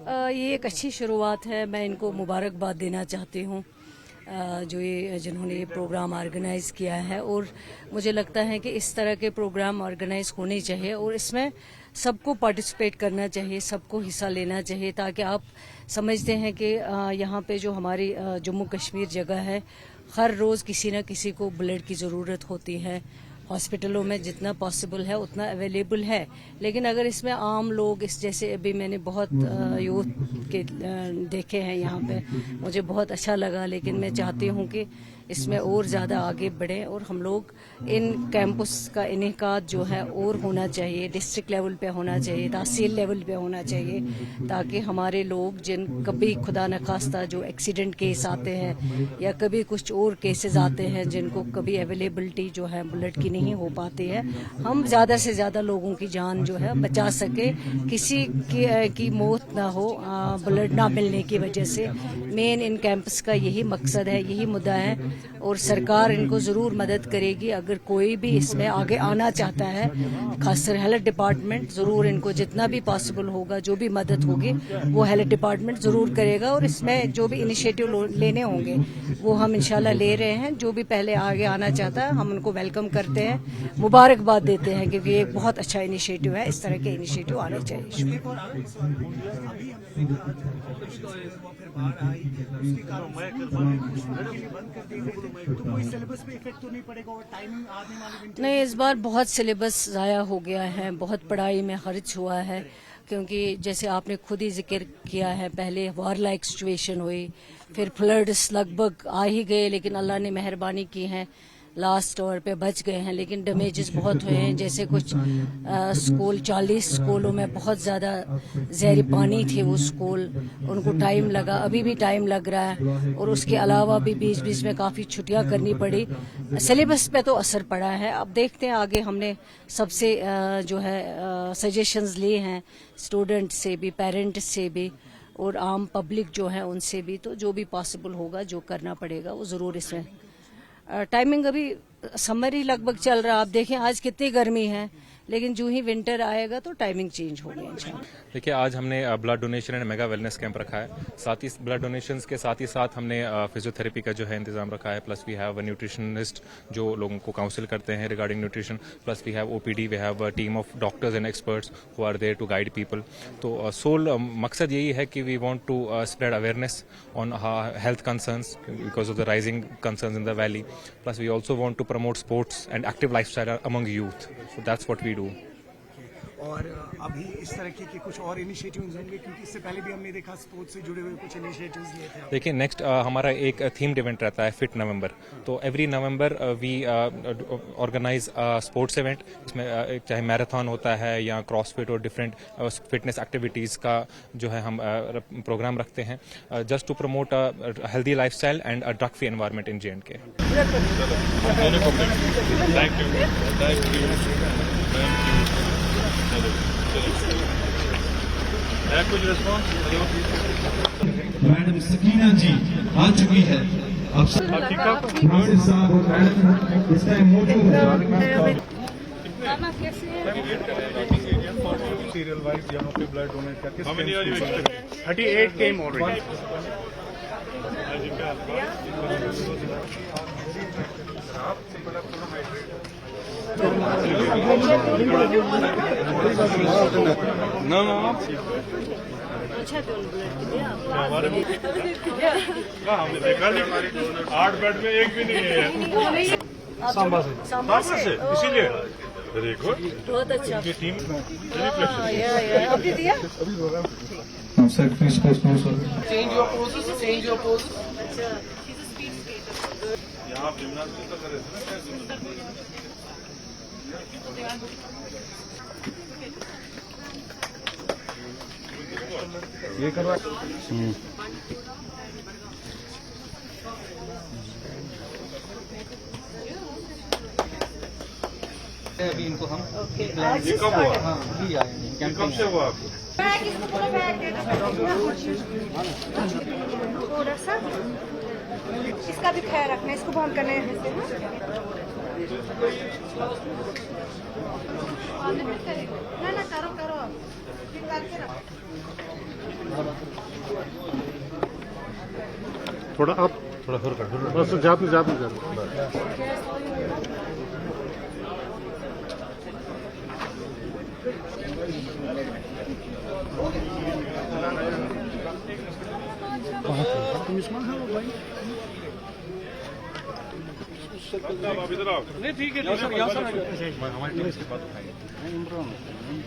ये एक अच्छी शुरुआत है। मैं इनको मुबारकबाद देना चाहती हूँ जिन्होंने ये प्रोग्राम ऑर्गेनाइज़ किया है, और मुझे लगता है कि इस तरह के प्रोग्राम ऑर्गेनाइज होने चाहिए और इसमें सबको पार्टिसिपेट करना चाहिए, सबको हिस्सा लेना चाहिए, ताकि आप समझते हैं कि यहाँ पे जो हमारी जम्मू कश्मीर जगह है, हर रोज़ किसी न किसी को ब्लड की ज़रूरत होती है। हॉस्पिटलों में जितना पॉसिबल है उतना अवेलेबल है, लेकिन अगर इसमें आम लोग इस जैसे अभी मैंने बहुत यूथ के देखे हैं यहाँ पे, मुझे बहुत अच्छा लगा, लेकिन मैं चाहती हूँ कि इसमें और ज़्यादा आगे बढ़ें और हम लोग इन कैंपस का इनेकाद जो है और होना चाहिए, डिस्ट्रिक्ट लेवल पे होना चाहिए, तहसील लेवल पे होना चाहिए, ताकि हमारे लोग जिन कभी खुदा न खास्ता जो एक्सीडेंट केस आते हैं या कभी कुछ और केसेस आते हैं जिनको कभी अवेलेबिलिटी जो है ब्लड की नहीं हो पाती है, हम ज़्यादा से ज़्यादा लोगों की जान जो है बचा सके, किसी की मौत ना हो ब्लड ना मिलने की वजह से। मेन इन कैंपस का यही मकसद है, यही मुद्दा है, और सरकार इनको ज़रूर मदद करेगी। अगर कोई भी इसमें आगे आना चाहता है, खासकर हेल्थ डिपार्टमेंट ज़रूर इनको जितना भी पॉसिबल होगा, जो भी मदद होगी वो हेल्थ डिपार्टमेंट ज़रूर करेगा, और इसमें जो भी इनिशिएटिव लेने होंगे वो हम इंशाल्लाह ले रहे हैं। जो भी पहले आगे आना चाहता है हम उनको वेलकम करते हैं, मुबारकबाद देते हैं, क्योंकि ये बहुत अच्छा इनिशिएटिव है। इस तरह के इनिशिएटिव आने चाहिए। नहीं, इस बार बहुत सिलेबस ज़ाया हो गया है, बहुत पढ़ाई में खर्च हुआ है, क्योंकि जैसे आपने खुद ही जिक्र किया है, पहले वार लाइक सिचुएशन हुई, फिर फ्लड्स लगभग आ ही गए, लेकिन अल्लाह ने मेहरबानी की है, लास्ट तौर पे बच गए हैं, लेकिन डैमेजेस बहुत हुए हैं। जैसे कुछ स्कूल 40 स्कूलों में बहुत ज़्यादा जहरी पानी थे, वो स्कूल उनको टाइम लगा, अभी भी टाइम लग रहा है, और उसके अलावा भी बीच बीच में काफ़ी छुट्टियां करनी पड़ी। सिलेबस पे तो असर पड़ा है। अब देखते हैं आगे। हमने सबसे जो है सजेशंस लिए हैं, स्टूडेंट से भी, पेरेंट्स से भी, और आम पब्लिक जो है उनसे भी, तो जो भी पॉसिबल होगा, जो करना पड़ेगा वो ज़रूर इसमें। टाइमिंग अभी समर ही लगभग चल रहा है। आप देखें आज कितनी गर्मी है, लेकिन जो ही विंटर आएगा तो टाइमिंग चेंज होगी इंशाल्लाह। देखिए, आज हमने blood donation and mega wellness camp रखा है। साथ ही ब्लड डोनेशंस के साथ ही हमने फिजियोथेरेपी का जो है इंतजाम रखा है, plus we have a nutritionist जो लोगों को काउंसिल करते हैं regarding nutrition, plus we have OPD, we have a team of doctors and experts who are there to guide people. तो सोल मकसद यही है कि we want to spread awareness on health concerns because of the rising concerns in the valley, plus we also want to promote sports and active lifestyle among youth. So that's what we do. और अभी इस तरह के कुछ और initiatives होंगे, क्योंकि इससे पहले भी हमने देखा स्पोर्ट्स से जुड़े हुए कुछ इनिशिएटिव्स लिए थे। देखिए, नेक्स्ट हमारा एक थीम्ड इवेंट रहता है फिट नवंबर। तो every November we organise sports event, इसमें चाहे मैराथन होता है या क्रॉसफिट और डिफरेंट फिटनेस एक्टिविटीज़ का जो है हम प्रोग्राम रखते हैं, just to promote healthy lifestyle and a drug free environment in JNK। कुछ रिस्पॉन्स मैडम सकीना जी आ चुकी है। अब सीरियल वाइज यहाँ पे ब्लड डोनेट करके 38 केम ऑलरेडी। हमने देखा नहीं, 8 बेड में एक भी नहीं है। सांबा से इसीलिए वेरी गुड, बहुत अच्छा टीम अभी दिया। Change your poses. यहाँ आप जिम्नास्टिक तो कर रहे थे ना, ये करवा अभी इनको हम ये कब हुआ? हाँ अभी आए हैं। कब से हुआ आपको? थोड़ा सा इसका भी ख्याल रखना, इसको बंद करना है। ना करो करके रखो। थोड़ा आप थोड़ा बस जाते तुम इसमें हो भाई आप इधर आओ। नहीं ठीक है, हमारी टीम इसके बाद उठाएंगे।